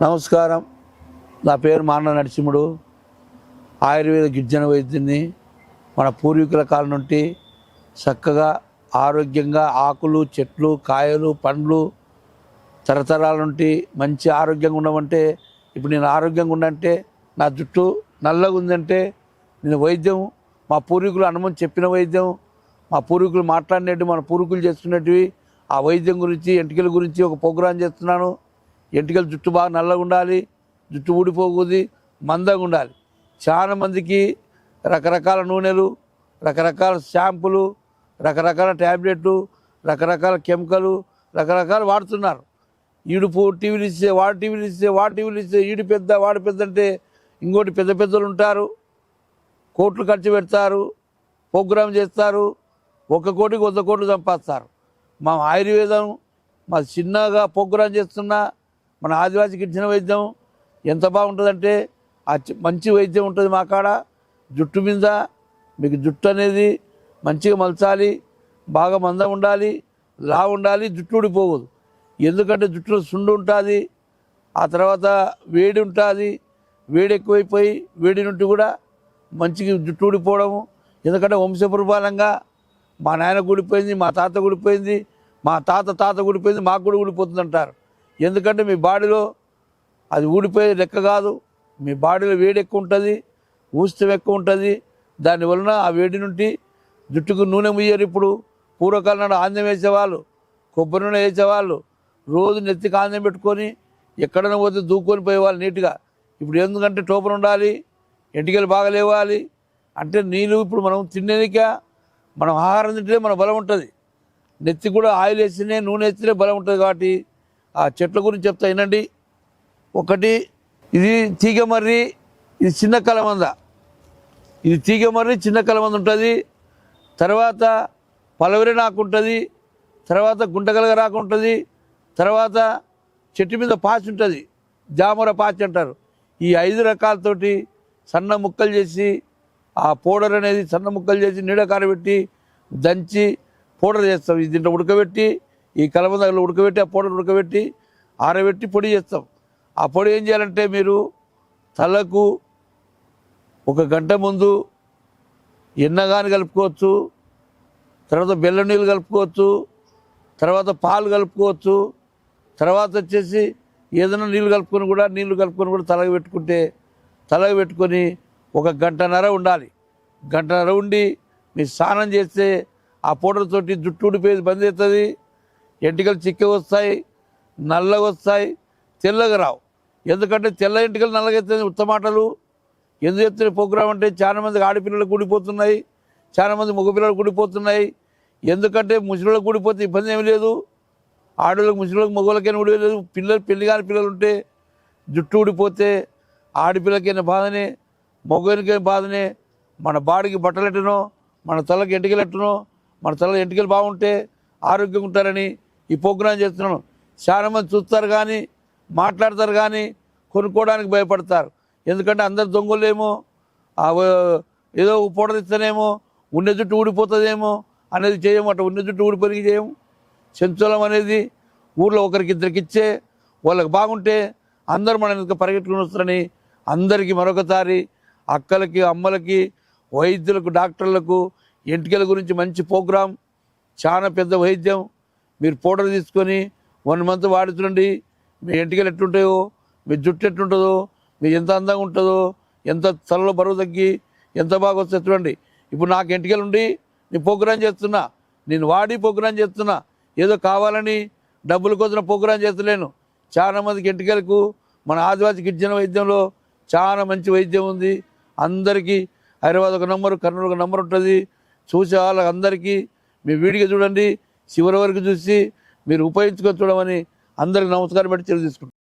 నమస్కారం. నా పేరు మాన నరసింహుడు. ఆయుర్వేద గిరిజన వైద్యుని. మన పూర్వీకుల కాలం నుండి చక్కగా ఆరోగ్యంగా ఆకులు, చెట్లు, కాయలు, పండ్లు తరతరాల నుండి మంచి ఆరోగ్యంగా ఉండమంటే, ఇప్పుడు నేను ఆరోగ్యంగా ఉండంటే, నా జుట్టు నల్లగా ఉందంటే నేను వైద్యం మా పూర్వీకులు అనుమతి చెప్పిన వైద్యం, మా పూర్వీకులు మాట్లాడినట్టు మన పూర్వీకులు చేసుకున్నట్టువి ఆ వైద్యం గురించి, ఎంటికల గురించి ఒక ప్రోగ్రాం చేస్తున్నాను. ఎంటికలు జుట్టు బాగా నల్లగా ఉండాలి, జుట్టు ఊడిపోకూడదు, మందంగా ఉండాలి. చాలా మందికి రకరకాల నూనెలు, రకరకాల షాంపులు, రకరకాల ట్యాబ్లెట్లు, రకరకాల కెమికలు రకరకాలు వాడుతున్నారు. ఈడు టీవీలు ఇస్తే వాడు టీవీలు ఇస్తే వాడు టీవీలు ఇస్తే ఈడు పెద్ద వాడు పెద్ద అంటే ఇంకోటి పెద్ద పెద్దలు ఉంటారు, కోట్లు ఖర్చు పెడతారు, ప్రోగ్రాం చేస్తారు, 1 కోటికి 100 కోట్లు సంపాదిస్తారు. మా ఆయుర్వేదం మా చిన్నగా ప్రోగ్రాం చేస్తున్నా మన ఆదివాసీ గిరిజన వైద్యం ఎంత బాగుంటుందంటే మంచి వైద్యం ఉంటుంది మా కాడ. జుట్టు మీద మీకు జుట్టు అనేది మంచిగా మలచాలి, బాగా మందం ఉండాలి, లా ఉండాలి, జుట్టు ఊడిపోకూడదు. ఎందుకంటే జుట్టులో సుండు ఉంటుంది, ఆ తర్వాత వేడి ఉంటుంది, వేడి ఎక్కువైపోయి వేడి నుండి కూడా మంచిగా జుట్టు ఊడిపోవడము. ఎందుకంటే వంశపరిపాలనగా మా నాయన ఊడిపోయింది, మా తాత ఊడిపోయింది, మా తాత ఊడిపోయింది, మాకు కూడా ఊడిపోతుంది అంటారు. ఎందుకంటే మీ బాడీలో అది ఊడిపోయే లెక్క కాదు. మీ బాడీలో వేడి ఎక్కువ ఉంటుంది, ఊష్ణం ఎక్కువ ఉంటుంది. దానివలన ఆ వేడి నుండి జుట్టుకు నూనె ముయ్యరు. ఇప్పుడు పూర్వకాలం నాడు ఆంధ్యం వేసేవాళ్ళు, కొబ్బరి నూనె వేసేవాళ్ళు, రోజు నెత్తికి ఆంధ్యం పెట్టుకొని ఎక్కడైనా పోతే దూకొని పోయేవాళ్ళు నీట్గా. ఇప్పుడు ఎందుకంటే టోపన్ ఉండాలి, ఎంటికలు బాగా లేవాలి అంటే నీళ్ళు. ఇప్పుడు మనం తినేదిక మనం ఆహారం తింటే మన బలం ఉంటుంది. నెత్తి కూడా ఆయిల్ వేస్తేనే, నూనె వేస్తేనే బలం ఉంటుంది. కాబట్టి ఆ చెట్ల గురించి చెప్తా వినండి. ఒకటి, ఇది తీగమర్రి, ఇది చిన్న కలమంద. ఇది తీగమర్రి చిన్న కలమంద ఉంటుంది. తర్వాత పలవరి రాకు ఉంటుంది, తర్వాత గుంటగలగ రాకు ఉంటుంది, తర్వాత చెట్టు మీద పాచి ఉంటుంది, జామర పాచి అంటారు. ఈ 5 రకాలతోటి సన్న ముక్కలు చేసి ఆ పౌడర్ అనేది సన్న ముక్కలు చేసి నీడ కారబెట్టి దంచి పౌడర్ చేస్తాం. ఇది దీంట్లో ఉడకబెట్టి, ఈ కలబందలో ఉడకబెట్టి ఆ పౌడర్ ఉడకబెట్టి ఆరబెట్టి పొడి చేస్తాం. ఆ పొడి ఏం చేయాలంటే మీరు తలకు 1 గంట ముందు ఎన్నగాని కలుపుకోవచ్చు, తర్వాత బెల్లం నీళ్ళు కలుపుకోవచ్చు, తర్వాత పాలు కలుపుకోవచ్చు, తర్వాత వచ్చేసి ఏదైనా నీళ్ళు కలుపుకొని కూడా తలకి పెట్టుకొని 1 గంటన్నర ఉండాలి. గంటన్నర ఉండి మీరు స్నానం చేస్తే ఆ పౌడర్ తోటి జుట్టు ఊడిపోయేది బంద్ అవుతుంది. ఎంటికలు చిక్కగా వస్తాయి, నల్లగా వస్తాయి, తెల్లగా రావు. ఎందుకంటే తెల్ల ఎంటికలు నల్లగా అవుతుంది. ఉత్తమాటలు ఎందుకు చెప్తున్న ప్రోగ్రాం అంటే చాలా మంది ఆడపిల్లలకు కూడిపోతున్నాయి, చాలా మంది మగపిల్లలకు కూడిపోతున్నాయి. ఎందుకంటే ముసలిళ్ళకు కూడిపోతే ఇబ్బంది ఏమి లేదు, ఆడవాళ్ళకి ముసలిళ్ళకి మగవాళ్ళకైనా ఊడిపోలేదు. పెళ్లి కాని పిల్లలు ఉంటే జుట్టు ఊడిపోతే ఆడపిల్లకైనా బాధనే, మగవానికైనా బాధనే. మన బాడీకి బట్టలు ఎట్టనో, మన తలకి ఎంటికలు ఎట్టనో, మన తల ఎంటికలు బాగుంటే ఆరోగ్యంగా ఉంటారని ఈ ప్రోగ్రాం చేస్తున్నాను. చాలామంది చూస్తారు కానీ మాట్లాడతారు కానీ కొనుక్కోవడానికి భయపడతారు. ఎందుకంటే అందరు దొంగలేమో, ఏదో పౌడర్ ఇస్తేనేమో ఉన్న జుట్టు ఊడిపోతుందేమో అనేది చేయము. అట్లా ఉన్న జుట్టు ఊడిపోయి చేయము. చెంచలం అనేది ఊళ్ళో 1-2 ఇచ్చే వాళ్ళకి బాగుంటే అందరూ మన ఇంకా పరిగెట్టుకుని వస్తారని అందరికీ మరొకసారి అక్కలకి, అమ్మలకి, వైద్యులకు, డాక్టర్లకు ఎంటికల గురించి మంచి ప్రోగ్రాం, చాలా పెద్ద వైద్యం. మీరు పౌడర్ తీసుకొని 1 మంత్ వాడుతుండండి. మీ ఎంటికలు ఎట్లుంటాయో, మీ జుట్టు ఎట్లుంటుందో, మీ ఎంత అందంగా ఉంటుందో, ఎంత తలలో బరువు తగ్గి ఎంత బాగా వస్తే చూడండి. ఇప్పుడు నాకు ఎంటికలు ఉండి నేను ప్రోగ్రాం చేస్తున్నా, నేను వాడి ప్రోగ్రాం చేస్తున్నా. ఏదో కావాలని డబ్బుల కోసం ప్రోగ్రాం చేస్తలేను. చాలా మందికి ఎంటికలకు మన ఆదివాసీ గిరిజన వైద్యంలో చాలా మంచి వైద్యం ఉంది. అందరికీ హైదరాబాద్ 1 నంబరు, కర్నూలు 1 నంబర్ ఉంటుంది. చూసే వాళ్ళందరికీ మీ వీడియో చూడండి, చివరి వరకు చూసి మీరు ఉపయోగించుకొని చూడమని అందరికి నమస్కారం పెట్టి తెలియజేసుకుంటాను.